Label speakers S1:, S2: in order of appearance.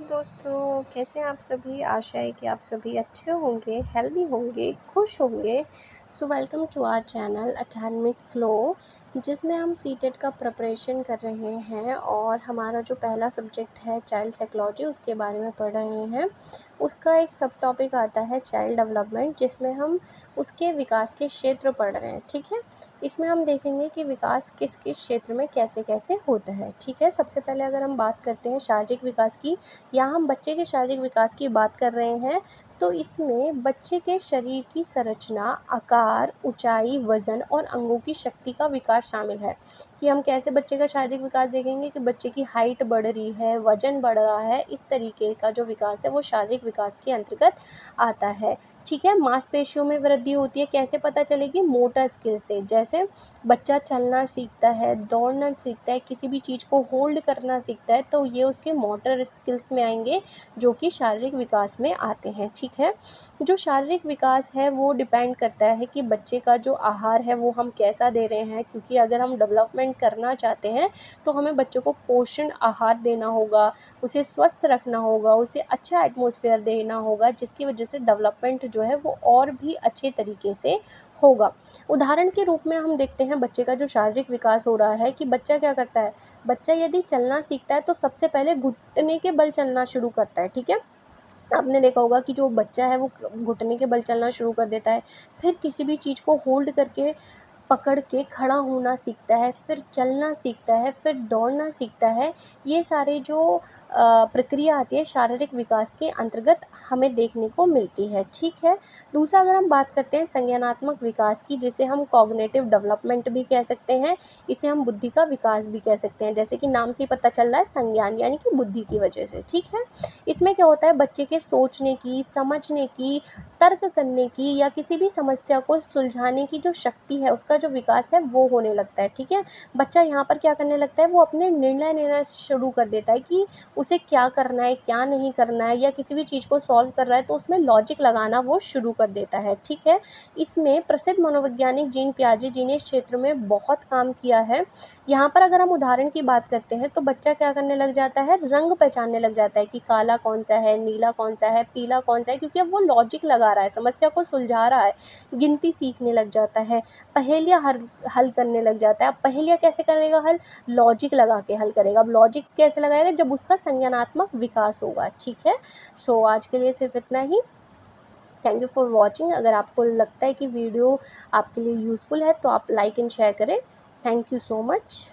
S1: दोस्तों, कैसे हैं आप सभी। आशा है कि आप सभी अच्छे होंगे, हेल्दी होंगे, खुश होंगे। So welcome to our channel Academic Flow, जिसमें हम सीटेट का प्रिपरेशन कर रहे हैं और हमारा जो पहला सब्जेक्ट है चाइल्ड साइकोलॉजी, उसके बारे में पढ़ रहे हैं। उसका एक सब टॉपिक आता है चाइल्ड डेवलपमेंट, जिसमें हम उसके विकास के क्षेत्र पढ़ रहे हैं। ठीक है, इसमें हम देखेंगे कि विकास किस किस क्षेत्र में कैसे कैसे होता है। ठीक है, सबसे पहले अगर हम बात करते हैं शारीरिक विकास की, यहाँ हम बच्चे के शारीरिक विकास की बात कर रहे हैं, तो इसमें बच्चे के शरीर की संरचना, आकार, ऊंचाई, वजन और अंगों की शक्ति का विकास शामिल है। कि हम कैसे बच्चे का शारीरिक विकास देखेंगे कि बच्चे की हाइट बढ़ रही है, वजन बढ़ रहा है, इस तरीके का जो विकास है वो शारीरिक विकास के अंतर्गत आता है। ठीक है, मांसपेशियों में वृद्धि होती है, कैसे पता चलेगी? मोटर स्किल से। जैसे बच्चा चलना सीखता है, दौड़ना सीखता है, किसी भी चीज़ को होल्ड करना सीखता है, तो ये उसके मोटर स्किल्स में आएंगे, जो कि शारीरिक विकास में आते हैं। ठीक है, जो शारीरिक विकास है वो डिपेंड करता है कि बच्चे का जो आहार है वो हम कैसा दे रहे हैं, क्योंकि अगर हम डेवलपमेंट करना चाहते हैं तो हमें बच्चों को पोषण आहार देना होगा, उसे स्वस्थ रखना होगा, उसे अच्छा एटमॉस्फेयर देना होगा, जिसकी वजह से डेवलपमेंट जो है वो और भी अच्छे तरीके से होगा। उदाहरण के रूप में हम देखते हैं बच्चे का जो शारीरिक विकास हो रहा है कि बच्चा क्या करता है। बच्चा यदि चलना सीखता है तो सबसे पहले घुटने के बल चलना शुरू करता है। ठीक है, आपने देखा होगा कि जो बच्चा है वो घुटने के बल चलना शुरू कर देता है, फिर किसी भी चीज़ को होल्ड करके पकड़ के खड़ा होना सीखता है, फिर चलना सीखता है, फिर दौड़ना सीखता है। ये सारे जो प्रक्रिया आती है शारीरिक विकास के अंतर्गत हमें देखने को मिलती है। ठीक है, दूसरा अगर हम बात करते हैं संज्ञानात्मक विकास की, जिसे हम कॉग्निटिव डेवलपमेंट भी कह सकते हैं, इसे हम बुद्धि का विकास भी कह सकते हैं। जैसे कि नाम से ही पता चल रहा है, संज्ञान यानी कि बुद्धि की वजह से। ठीक है, इसमें क्या होता है, बच्चे के सोचने की, समझने की, तर्क करने की या किसी भी समस्या को सुलझाने की जो शक्ति है, उसका जो विकास है वो होने लगता है। ठीक है, बच्चा यहाँ पर क्या करने लगता है, वो अपने निर्णय लेना शुरू कर देता है कि उसे क्या करना है, क्या नहीं करना है, या किसी भी चीज़ को सॉल्व कर रहा है तो उसमें लॉजिक लगाना वो शुरू कर देता है। ठीक है, इसमें प्रसिद्ध मनोवैज्ञानिक जीन पियाजे जी ने इस क्षेत्र में बहुत काम किया है। यहाँ पर अगर हम उदाहरण की बात करते हैं तो बच्चा क्या करने लग जाता है, रंग पहचानने लग जाता है कि काला कौन सा है, नीला कौन सा है, पीला कौन सा है, क्योंकि अब वो लॉजिक लगा रहा है, समस्या को सुलझा रहा है, गिनती सीखने लग जाता है, पहेलियाँ हल करने लग जाता है। अब पहेलियाँ कैसे करेगा हल? लॉजिक लगा के हल करेगा। अब लॉजिक कैसे लगाएगा? जब उसका संज्ञानात्मक विकास होगा। ठीक है, सो आज के लिए सिर्फ इतना ही। Thank you for watching. अगर आपको लगता है कि वीडियो आपके लिए यूज़फुल है तो आप लाइक एंड शेयर करें। Thank you so much.